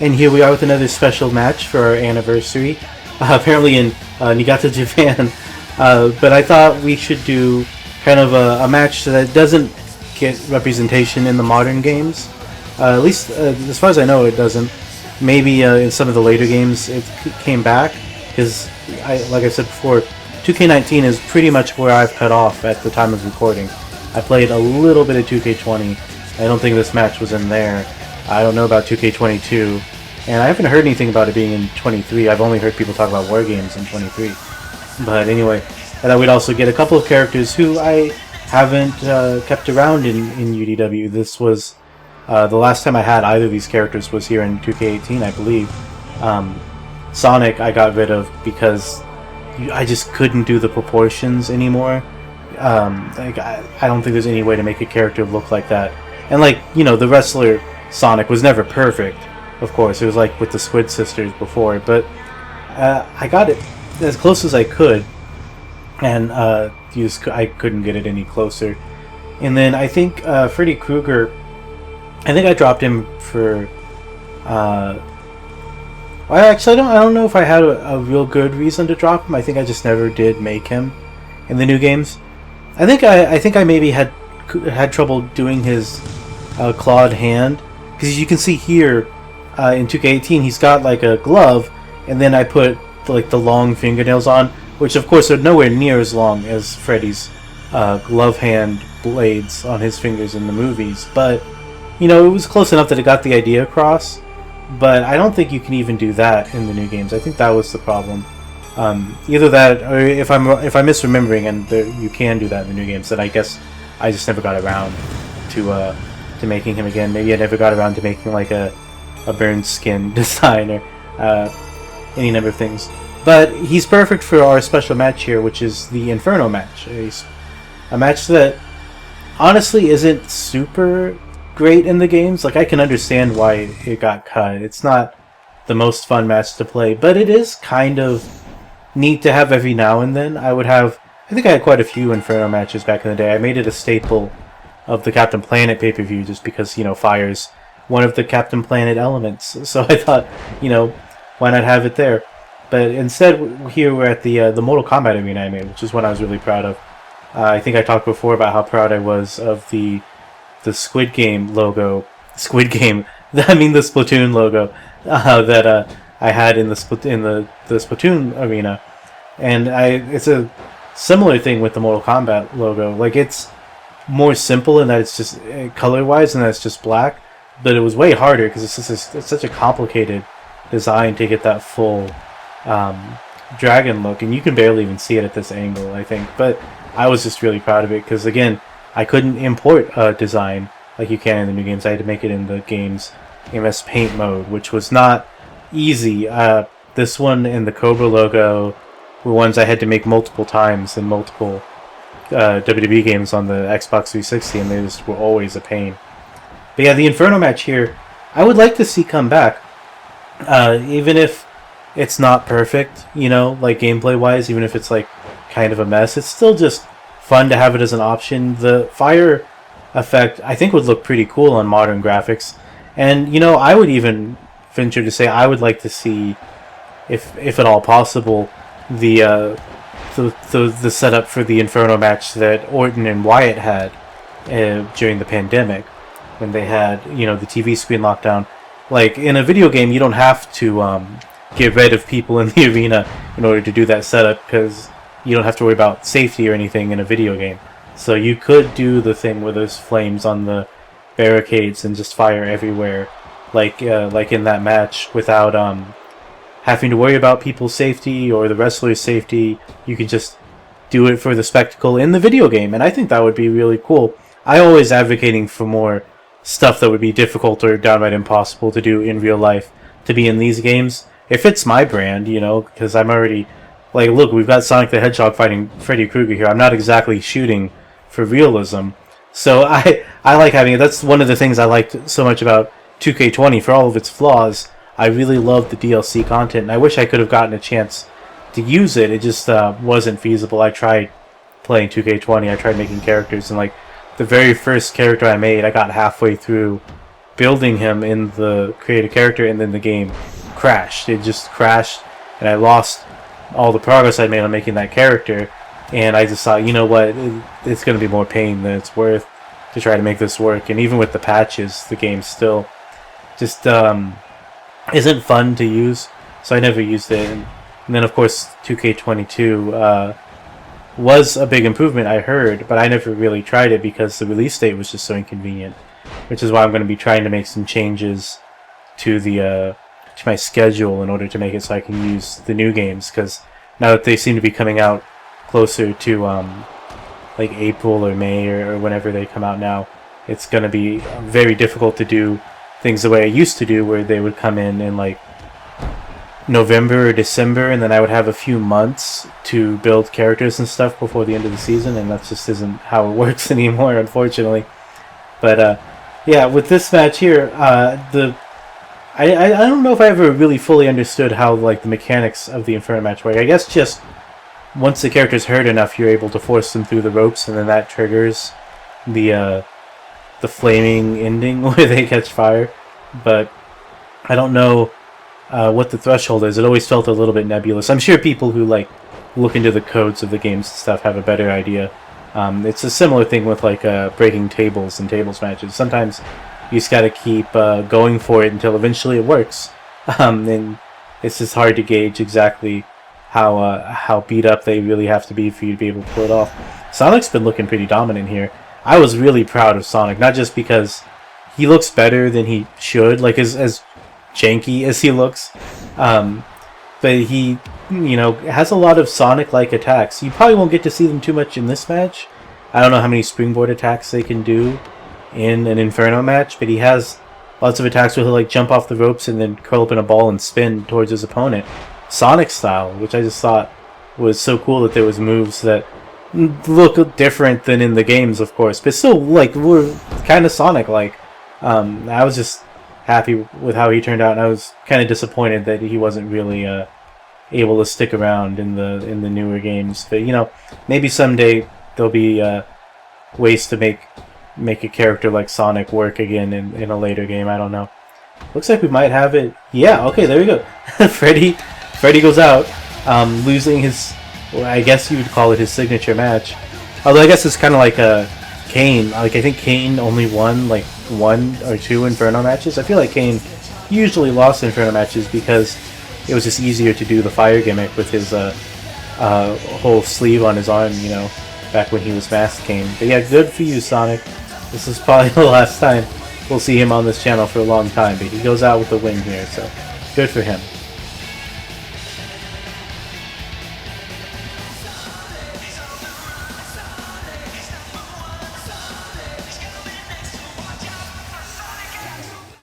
And here we are with another special match for our anniversary, apparently in Niigata, Japan. But I thought we should do kind of a match that doesn't get representation in the modern games. At least, as far as I know, it doesn't. Maybe in some of the later games it came back, because, like I said before, 2K19 is pretty much where I've cut off at the time of recording. I played a little bit of 2K20. I don't think this match was in there. I don't know about 2K22, and I haven't heard anything about it being in 23. I've only heard people talk about war games in 23. But anyway, I thought we'd also get a couple of characters who I haven't kept around in UDW. This was the last time I had either of these characters was here in 2K18, I believe. Sonic I got rid of because I just couldn't do the proportions anymore. I don't think there's any way to make a character look like that. And like, you know, the wrestler Sonic was never perfect, of course. It was like with the Squid Sisters before, but I got it as close as I could, and I couldn't get it any closer. And then I think Freddy Krueger, I think I dropped him for well, actually I don't know if I had a real good reason to drop him. I think I just never did make him in the new games. I think I maybe had trouble doing his clawed hand, because as you can see here in 2K18 he's got like a glove, and then I put like the long fingernails on, which of course are nowhere near as long as Freddy's glove hand blades on his fingers in the movies, but you know, it was close enough that it got the idea across. But I don't think you can even do that in the new games. I think that was the problem. Either that, or if I'm misremembering, and you can do that in the new games, then I guess I just never got around to making him again. Maybe I never got around to making like a burned skin design or any number of things. But he's perfect for our special match here, which is the Inferno match. A match that honestly isn't super great in the games. Like, I can understand why it got cut. It's not the most fun match to play, but it is kind of neat to have every now and then. I think I had quite a few Inferno matches back in the day. I made it a staple of the Captain Planet pay-per-view just because, you know, fire's one of the Captain Planet elements. So I thought, you know, why not have it there? But instead, here we're at the Mortal Kombat arena I made, which is one I was really proud of. I think I talked before about how proud I was of the Squid Game logo. Squid Game. I mean the Splatoon logo that I had in the Splatoon arena, and it's a similar thing with the Mortal Kombat logo. Like, it's more simple in that it's just color-wise, and that it's just black. But it was way harder because it's such a complicated design to get that full dragon look, and you can barely even see it at this angle, I think. But I was just really proud of it because, again, I couldn't import a design like you can in the new games. I had to make it in the game's MS Paint mode, which was not easy. This one and the Cobra logo were ones I had to make multiple times in multiple WWE games on the Xbox 360, and they just were always a pain. But yeah, the Inferno match here, I would like to see come back. Even if it's not perfect, you know, like gameplay-wise, even if it's like kind of a mess, it's still just fun to have it as an option. The fire effect, I think, would look pretty cool on modern graphics. And, you know, I would even venture to say I would like to see, if at all possible, the setup for the Inferno match that Orton and Wyatt had during the pandemic, when they had, you know, the TV screen lockdown. Like, in a video game, you don't have to get rid of people in the arena in order to do that setup, because you don't have to worry about safety or anything in a video game. So you could do the thing where there's flames on the barricades and just fire everywhere, like in that match, without having to worry about people's safety or the wrestler's safety. You can just do it for the spectacle in the video game, and I think that would be really cool. I'm always advocating for more stuff that would be difficult or downright impossible to do in real life to be in these games. It fits my brand, you know, because I'm already... Like, look, we've got Sonic the Hedgehog fighting Freddy Krueger here. I'm not exactly shooting for realism. So I like having it. That's one of the things I liked so much about 2K20. For all of its flaws, I really loved the DLC content, and I wish I could have gotten a chance to use it. It just wasn't feasible. I tried playing 2K20. I tried making characters, and like the very first character I made, I got halfway through building him in the create a character, and then the game crashed. It just crashed, and I lost all the progress I made on making that character. And I just thought, you know what, it's going to be more pain than it's worth to try to make this work. And even with the patches, the game still just isn't fun to use. So I never used it. And then, of course, 2K22 was a big improvement, I heard, but I never really tried it because the release date was just so inconvenient. Which is why I'm going to be trying to make some changes to the to my schedule in order to make it so I can use the new games. Because now that they seem to be coming out closer to like April or May or whenever they come out now, it's going to be very difficult to do things the way I used to do, where they would come in like November or December, and then I would have a few months to build characters and stuff before the end of the season, and that just isn't how it works anymore, unfortunately. But yeah, with this match here, I don't know if I ever really fully understood how like the mechanics of the Inferno match work. I guess just once the character's hurt enough, you're able to force them through the ropes, and then that triggers the flaming ending where they catch fire. But I don't know what the threshold is. It always felt a little bit nebulous. I'm sure people who like look into the codes of the games and stuff have a better idea. It's a similar thing with like breaking tables and tables matches. Sometimes you just gotta keep going for it until eventually it works. And it's just hard to gauge exactly how beat up they really have to be for you to be able to pull it off. Sonic's been looking pretty dominant here. I was really proud of Sonic, not just because he looks better than he should, like as janky as he looks, but he, you know, has a lot of Sonic-like attacks. You probably won't get to see them too much in this match. I don't know how many springboard attacks they can do in an Inferno match, but he has lots of attacks where he'll like jump off the ropes and then curl up in a ball and spin towards his opponent, Sonic style, which I just thought was so cool that there was moves that look different than in the games, of course, but still like were kind of Sonic-like. I was just happy with how he turned out, and I was kind of disappointed that he wasn't really able to stick around in the newer games. But you know, maybe someday there'll be ways to make a character like Sonic work again in a later game. I don't know. Looks like we might have it. Yeah, okay, there we go. Freddy goes out, losing his, well, I guess you would call it his signature match. Although I guess it's kind of like a Kane. Like I think Kane only won like 1 or 2 Inferno matches. I feel like Kane usually lost Inferno matches because it was just easier to do the fire gimmick with his whole sleeve on his arm, you know, back when he was Masked Kane. But yeah, good for you, Sonic. This is probably the last time we'll see him on this channel for a long time, but he goes out with a win here, so good for him.